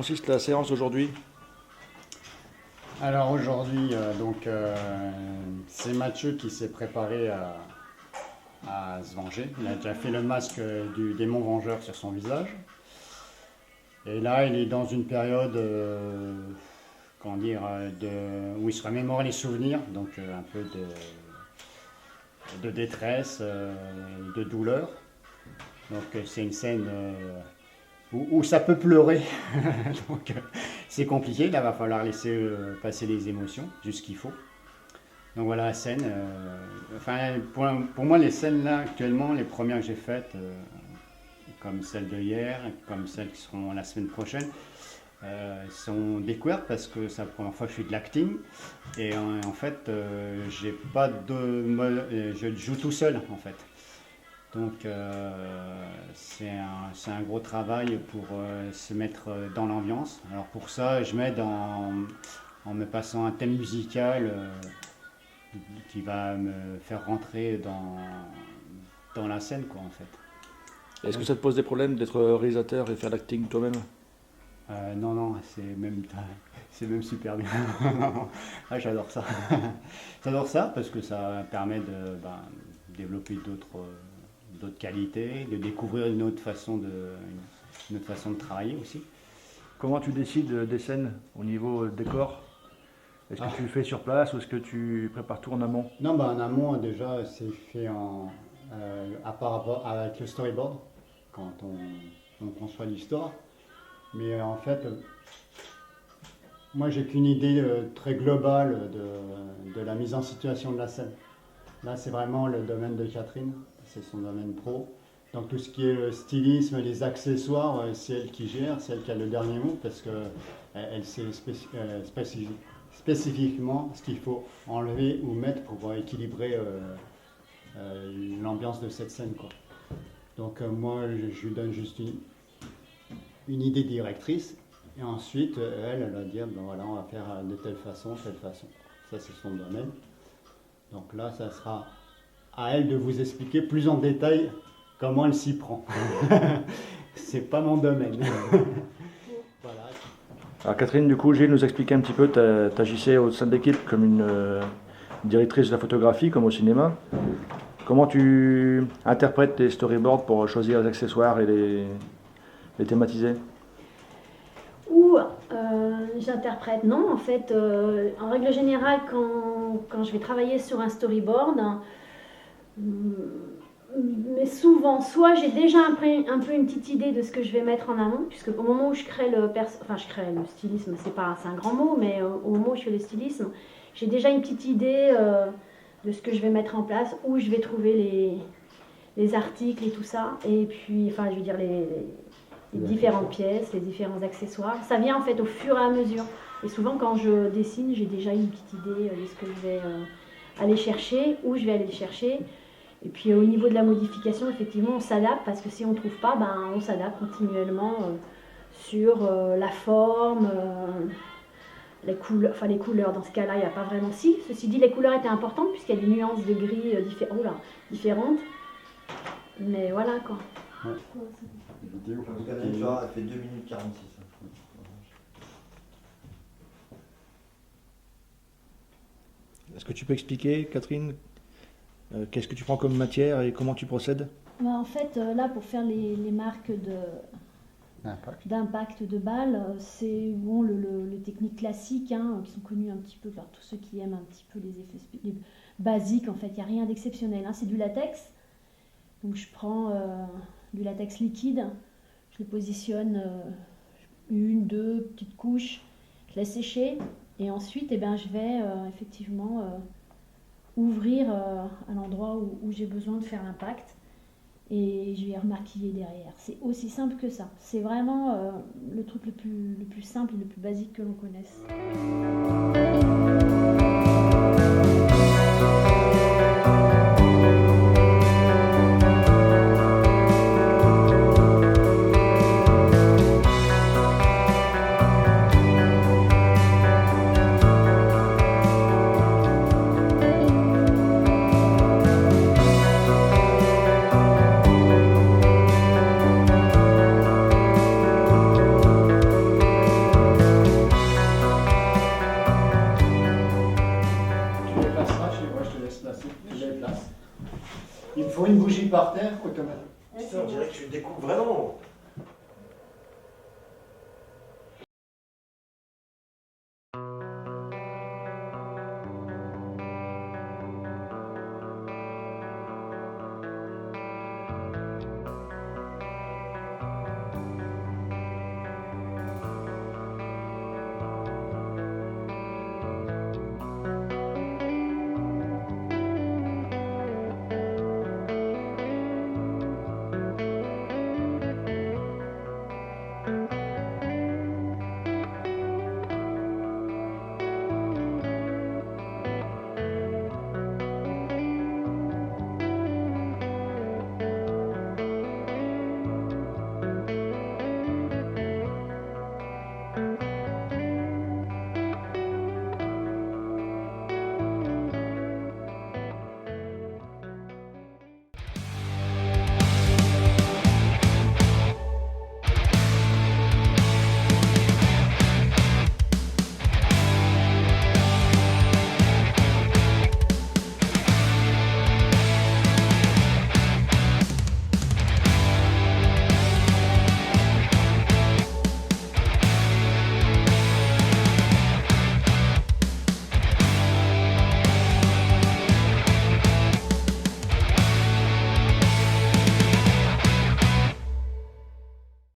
consiste la séance d'aujourd'hui? Alors aujourd'hui, c'est Mathieu qui s'est préparé à se venger. Il a déjà fait le masque du démon vengeur sur son visage. Et là, il est dans une période où il se remémore les souvenirs, donc un peu de détresse, de douleur. Donc c'est une scène où ça peut pleurer, donc c'est compliqué, là va falloir laisser passer les émotions, juste ce qu'il faut. Donc voilà la scène, pour moi les scènes là actuellement, les premières que j'ai faites, comme celle de hier, comme celles qui seront la semaine prochaine, sont découvertes parce que c'est la première fois que je fais de l'acting et en fait j'ai pas je joue tout seul en fait. Donc c'est un gros travail pour se mettre dans l'ambiance. Alors pour ça, je m'aide en me passant un thème musical qui va me faire rentrer dans la scène, quoi, en fait. Est-ce que ça te pose des problèmes d'être réalisateur et faire l'acting toi-même? Non, c'est même super bien. Ah, j'adore ça. J'adore ça parce que ça permet de développer d'autres qualités, de découvrir une autre façon de travailler aussi. Comment tu décides des scènes au niveau décor? Est-ce que tu le fais sur place ou est-ce que tu prépares tout en amont? Non, en amont déjà c'est fait avec le storyboard quand on conçoit l'histoire. Mais en fait, moi j'ai qu'une idée très globale de la mise en situation de la scène. Là c'est vraiment le domaine de Catherine. C'est son domaine pro. Donc tout ce qui est le stylisme, les accessoires, c'est elle qui gère, c'est elle qui a le dernier mot parce qu'elle sait spécifiquement ce qu'il faut enlever ou mettre pour équilibrer l'ambiance de cette scène, quoi. Donc moi je lui donne juste une idée directrice et ensuite elle va dire voilà, on va faire de telle façon. Ça c'est son domaine. Donc là ça sera à elle de vous expliquer plus en détail comment elle s'y prend. C'est pas mon domaine. Voilà. Alors Catherine, du coup, Gilles nous expliquait un petit peu, tu agissais au sein de l'équipe comme une directrice de la photographie, comme au cinéma. Comment tu interprètes tes storyboards pour choisir les accessoires et les thématiser? J'interprète, non, en fait, en règle générale, quand je vais travailler sur un storyboard, mais souvent, soit j'ai déjà un peu une petite idée de ce que je vais mettre en amont, puisque au moment où je crée le stylisme, c'est un grand mot, mais au moment où je fais le stylisme, j'ai déjà une petite idée de ce que je vais mettre en place, où je vais trouver les articles et tout ça, et puis, je veux dire les différentes pièces, les différents accessoires. Ça vient en fait au fur et à mesure. Et souvent quand je dessine, j'ai déjà une petite idée de ce que je vais aller chercher, où je vais aller le chercher. Et puis au niveau de la modification, effectivement, on s'adapte parce que si on ne trouve pas, on s'adapte continuellement sur la forme, les couleurs. Dans ce cas-là, il n'y a pas vraiment si. Ceci dit, les couleurs étaient importantes puisqu'il y a des nuances de gris différentes. Mais voilà quoi. Ouais. En tout cas, elle fait 2 minutes 46. Est-ce que tu peux expliquer, Catherine, qu'est-ce que tu prends comme matière et comment tu procèdes? En fait, là, pour faire les marques d'impact de balles, c'est les techniques classiques qui sont connues un petit peu par tous ceux qui aiment un petit peu les effets basiques. En fait, il n'y a rien d'exceptionnel. C'est du latex. Donc, je prends du latex liquide, je le positionne une, deux petites couches, je laisse sécher et ensuite je vais effectivement ouvrir à l'endroit où j'ai besoin de faire l'impact et je vais remarquiller derrière. C'est aussi simple que ça. C'est vraiment le truc le plus simple et le plus basique que l'on connaisse. faut une bougie par terre, automatiquement. Putain, on dirait que tu découpes vraiment.